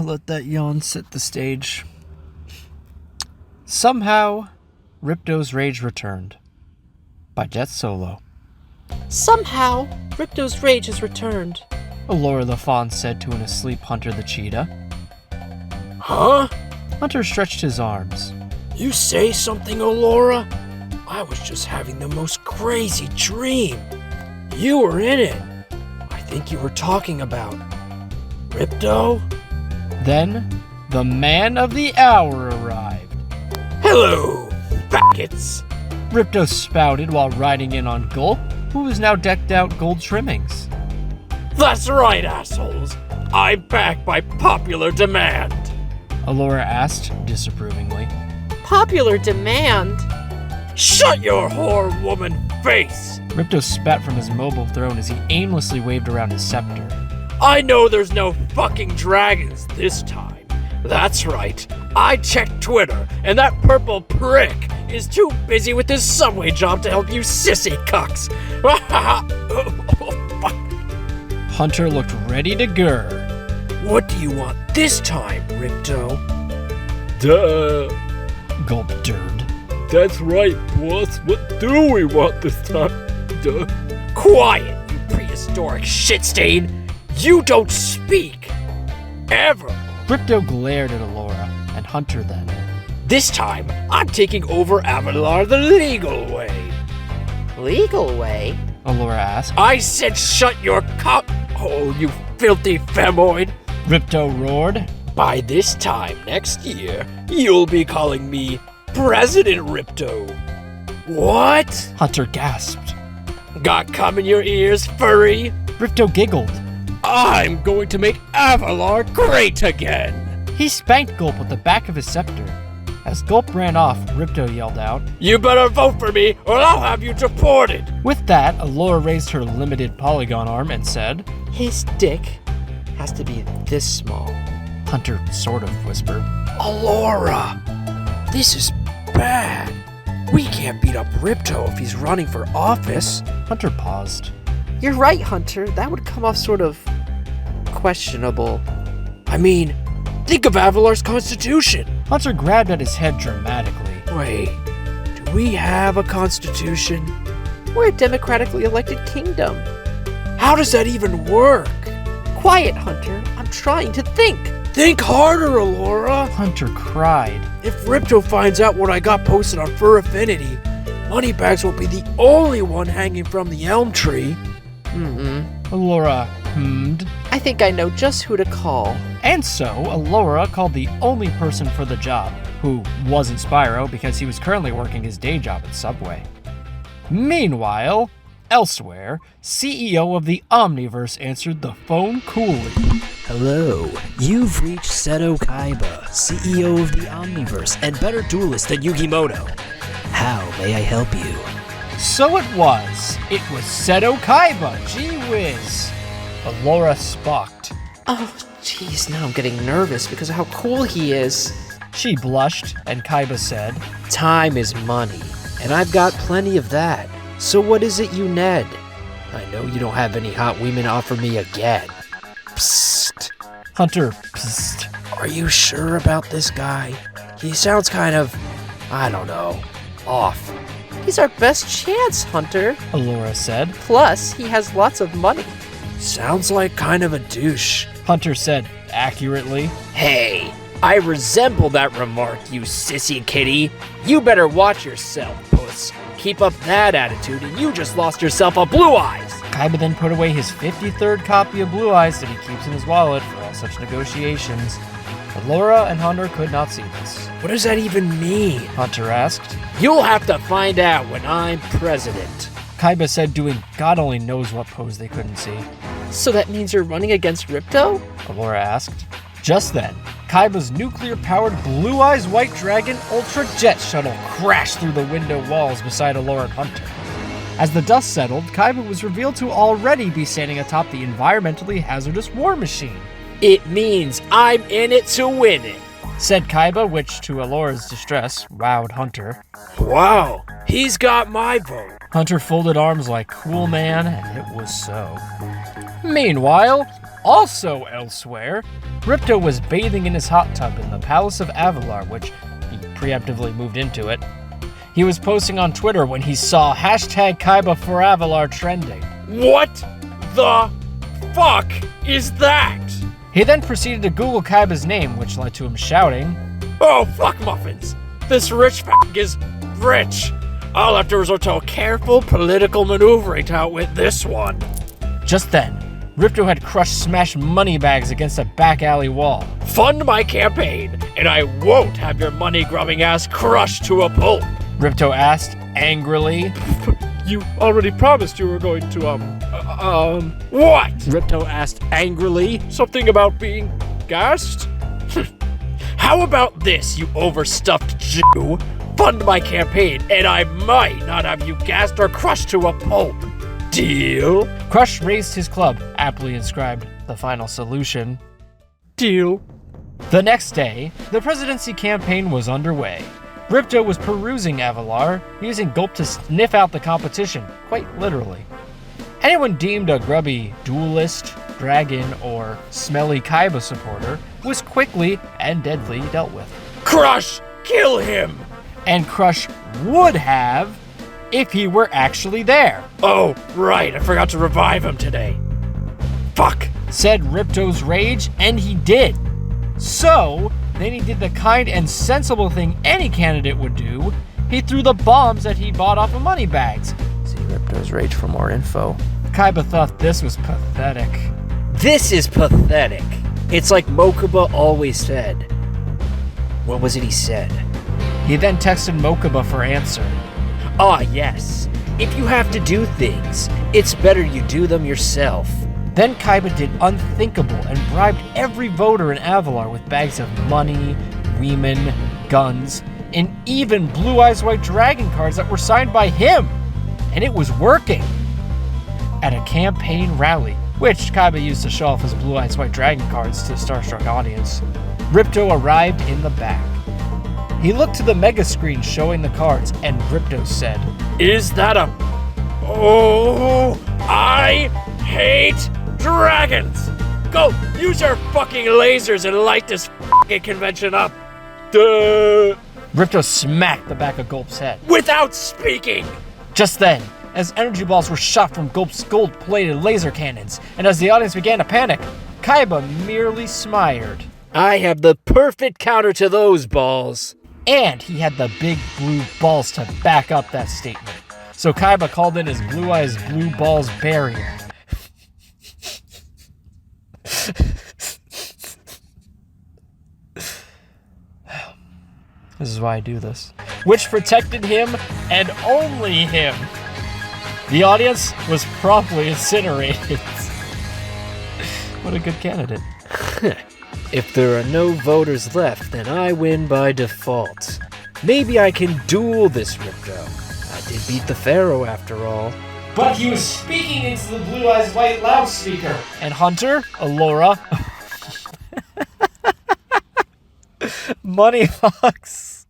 Let that yawn set the stage. Somehow, Riptos' Rage Returned by JetSolo. Somehow, Riptos' rage has returned. Allura the Fawn said to an asleep Hunter the Cheetah. Huh? Hunter stretched his arms. You say something, Allura? I was just having the most crazy dream. You were in it. I think you were talking about Ripto? Then, the man of the hour arrived. Hello, faggots. Riptos spouted while riding in on Gulp, who was now decked out gold trimmings. That's right, assholes. I'm back by popular demand. Allura asked disapprovingly. Popular demand? Shut your whore woman face! Riptos spat from his mobile throne as he aimlessly waved around his scepter. I know there's no fucking dragons this time. That's right. I checked Twitter, and that purple prick is too busy with his subway job to help you sissy cucks. Hunter looked ready to grr. What do you want this time, Ripto? Duh. Gulp dirred. That's right, boss. What do we want this time? Duh. Quiet, you prehistoric shit stain. You don't speak. Ever. Ripto glared at Allura, and Hunter then. This time, I'm taking over Avalar the legal way. Legal way? Allura asked. I said shut your cock hole, you filthy femoid. Ripto roared. By this time next year, you'll be calling me President Ripto. What? Hunter gasped. Got cum in your ears, furry? Ripto giggled. I'm going to make Avalar great again. He spanked Gulp with the back of his scepter. As Gulp ran off, Ripto yelled out, You better vote for me or I'll have you deported. With that, Allura raised her limited polygon arm and said, His dick has to be this small. Hunter sort of whispered, Allura, this is bad. We can't beat up Ripto if he's running for office. Hunter paused. You're right, Hunter. That would come off sort of questionable. I mean, think of Avalar's constitution. Hunter grabbed at his head dramatically. Wait, do we have a constitution? We're a democratically elected kingdom. How does that even work? Quiet, Hunter. I'm trying to think. Think harder, Allura. Hunter cried. If Ripto finds out what I got posted on Fur Affinity, Moneybags won't be the only one hanging from the elm tree. Allura hummed. I think I know just who to call. And so, Allura called the only person for the job, who wasn't Spyro because he was currently working his day job at Subway. Meanwhile, elsewhere, CEO of the Omniverse answered the phone coolly. Hello, you've reached Seto Kaiba, CEO of the Omniverse and better duelist than Yugimoto. How may I help you? So it was. It was Seto Kaiba, gee whiz. Allura spocked. Oh, jeez, now I'm getting nervous because of how cool he is. She blushed, and Kaiba said, Time is money, and I've got plenty of that. So what is it you need? I know you don't have any hot women offer me again. Psst. Hunter psst. Are you sure about this guy? He sounds kind of, I don't know, off. He's our best chance, Hunter. Allura said. Plus, he has lots of money. Sounds like kind of a douche. Hunter said accurately. Hey, I resemble that remark, you sissy kitty. You better watch yourself, puss. Keep up that attitude and you just lost yourself a Blue Eyes. Kaiba then put away his 53rd copy of Blue Eyes that he keeps in his wallet for all such negotiations. Allura and Hunter could not see this. What does that even mean? Hunter asked. You'll have to find out when I'm president. Kaiba said, doing God only knows what pose they couldn't see. So that means you're running against Ripto? Allura asked. Just then, Kaiba's nuclear-powered Blue Eyes White Dragon Ultra Jet Shuttle crashed through the window walls beside Allura and Hunter. As the dust settled, Kaiba was revealed to already be standing atop the environmentally hazardous war machine. It means I'm in it to win it, said Kaiba, which, to Allura's distress, wowed Hunter. Wow, he's got my vote. Hunter folded arms like cool man, and it was so. Meanwhile, Also elsewhere, Ripto was bathing in his hot tub in the Palace of Avalar, which he preemptively moved into it. He was posting on Twitter when he saw hashtag Kaiba for Avalar trending. What the fuck is that? He then proceeded to Google Kaiba's name, which led to him shouting, Oh, fuck muffins. This rich f*** is rich. I'll have to resort to a careful political maneuvering to outwit this one. Just then, Ripto had crushed smashed money bags against a back alley wall. Fund my campaign, and I won't have your money-grubbing ass crushed to a pulp. Ripto asked, angrily. You already promised you were going to, what? Ripto asked angrily. Something about being gassed? How about this, you overstuffed Jew? Fund my campaign, and I might not have you gassed or crushed to a pulp. Deal? Crush raised his club, aptly inscribed the final solution. Deal. The next day, the presidency campaign was underway. Ripto was perusing Avalar, using Gulp to sniff out the competition, quite literally. Anyone deemed a grubby duelist, dragon, or smelly Kaiba supporter was quickly and deadly dealt with. Crush! Kill him! And Crush would have if he were actually there. Oh, right, I forgot to revive him today. Fuck! Said Ripto's rage, and he did. So, then he did the kind and sensible thing any candidate would do. He threw the bombs that he bought off of money bags. See Ripto's rage for more info. Kaiba thought this was pathetic. This is pathetic. It's like Mokuba always said. What was it he said? He then texted Mokuba for answer. Ah, yes. If you have to do things, it's better you do them yourself. Then Kaiba did unthinkable and bribed every voter in Avalar with bags of money, women, guns, and even Blue Eyes White Dragon cards that were signed by him. And it was working. At a campaign rally, which Kaiba used to show off his Blue Eyes White Dragon cards to a starstruck audience, Ripto arrived in the back. He looked to the mega screen showing the cards, and Ripto said, Is that a... Oh, I hate dragons! Go, use your fucking lasers and light this fucking convention up! Duh! Ripto smacked the back of Gulp's head. Without speaking! Just then, as energy balls were shot from Gulp's gold-plated laser cannons, and as the audience began to panic, Kaiba merely smired. I have the perfect counter to those balls. And he had the big blue balls to back up that statement. So Kaiba called in his Blue Eyes Blue Balls barrier. This is why I do this. Which protected him and only him. The audience was promptly incinerated. What a good candidate. If there are no voters left, then I win by default. Maybe I can duel this Ripto. I did beat the Pharaoh after all. But he was speaking into the Blue Eyes White loudspeaker. And Hunter, Alora, Moneybugs,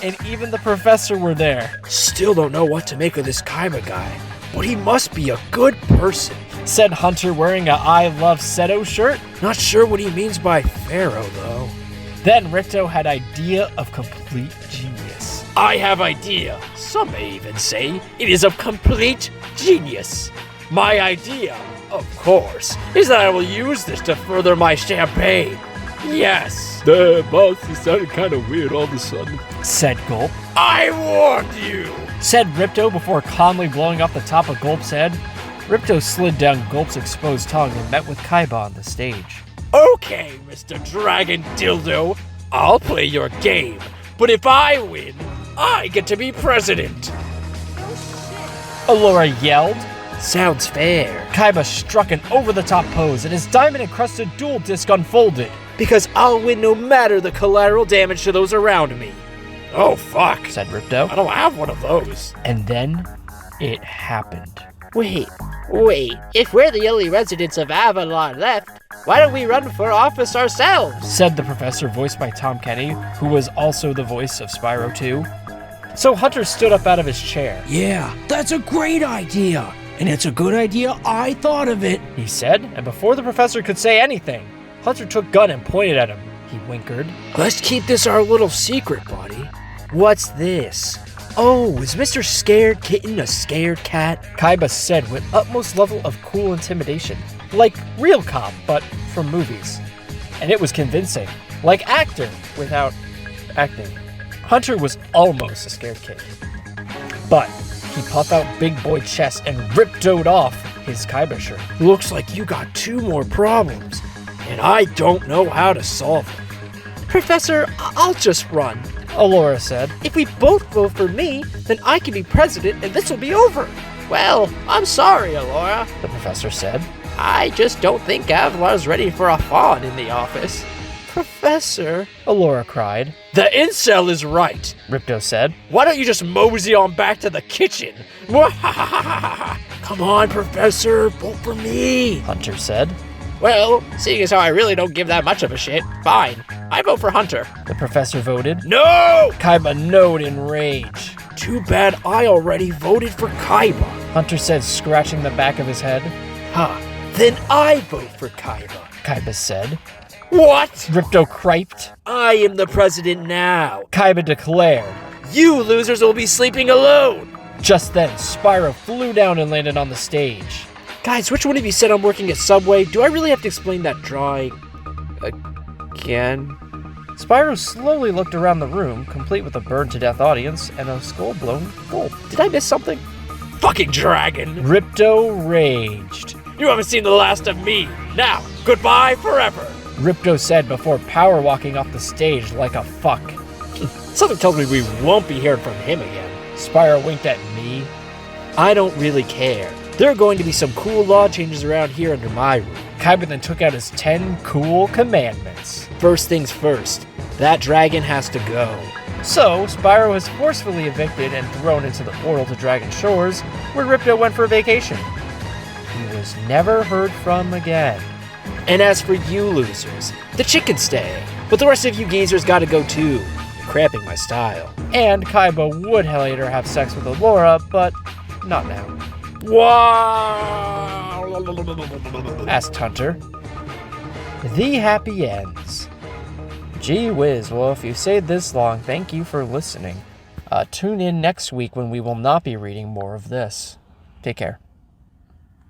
and even the professor were there. Still don't know what to make of this Kaiba guy, but he must be a good person. Said Hunter wearing a I Love Seto shirt. Not sure what he means by Pharaoh, though. Then Ripto had idea of complete genius. I have idea. Some may even say it is of complete genius. My idea, of course, is that I will use this to further my campaign. Yes. Boss, you sounded kind of weird all of a sudden. Said Gulp. I warned you. Said Ripto before calmly blowing up the top of Gulp's head. Ripto slid down Gulp's exposed tongue and met with Kaiba on the stage. Okay, Mr. Dragon Dildo, I'll play your game, but if I win, I get to be president. Alora yelled. Sounds fair. Kaiba struck an over-the-top pose and his diamond-encrusted duel disc unfolded. Because I'll win no matter the collateral damage to those around me. Oh, fuck, Said Ripto. I don't have one of those. And then it happened. Wait, if we're the only residents of Avalar left, why don't we run for office ourselves? Said the professor, voiced by Tom Kenny, who was also the voice of Spyro 2. So Hunter stood up out of his chair. Yeah, that's a great idea. and it's a good idea I thought of it, he said, and before the professor could say anything, Hunter took gun and pointed at him. He whimpered. Let's keep this our little secret, buddy. What's this? Oh, is Mr. Scared Kitten a scared cat? Kaiba said with utmost level of cool intimidation. Like real cop, but from movies. And it was convincing. Like actor, without acting. Hunter was almost a scared kid. But he puffed out big boy chest and Riptoed off his Kaiba shirt. Looks like you got 2 more problems, and I don't know how to solve them. Professor, I'll just run. Allura said. If we both vote for me, then I can be president and this will be over. Well, I'm sorry, Allura. The professor said. I just don't think Avalar's ready for a fawn in the office. Professor, Allura cried. The incel is right. Ripto said. Why don't you just mosey on back to the kitchen? Come on, Professor, vote for me. Hunter said. Well, seeing as how I really don't give that much of a shit, fine. I vote for Hunter. The professor voted. No! Kaiba knowed in rage. Too bad I already voted for Kaiba. Hunter said, scratching the back of his head. Huh, then I vote for Kaiba. Kaiba said. What? Ripto criped. I am the president now. Kaiba declared. You losers will be sleeping alone. Just then, Spyro flew down and landed on the stage. guys, which one of you said I'm working at Subway? Do I really have to explain that drawing again? Spyro slowly looked around the room, complete with a burned-to-death audience and a skull-blown goal. Did I miss something? Fucking dragon. Ripto raged. You haven't seen the last of me. Now, goodbye forever. Ripto said before power walking off the stage like a fuck. Something tells me we won't be hearing from him again. Spyro winked at me. I don't really care. There are going to be some cool law changes around here under my rule. Kaiba then took out his 10 cool commandments. First things first, that dragon has to go. So, Spyro was forcefully evicted and thrown into the portal to Dragon Shores, where Ripto went for a vacation. He was never heard from again. And as for you losers, the chicken stay. But the rest of you geezers gotta go too. You're cramping my style. And Kaiba would later have sex with Allura, but not now. Wow! Asked Hunter. The happy ends. Gee whiz, well, if you stayed this long, thank you for listening. Tune in next week when we will not be reading more of this. Take care.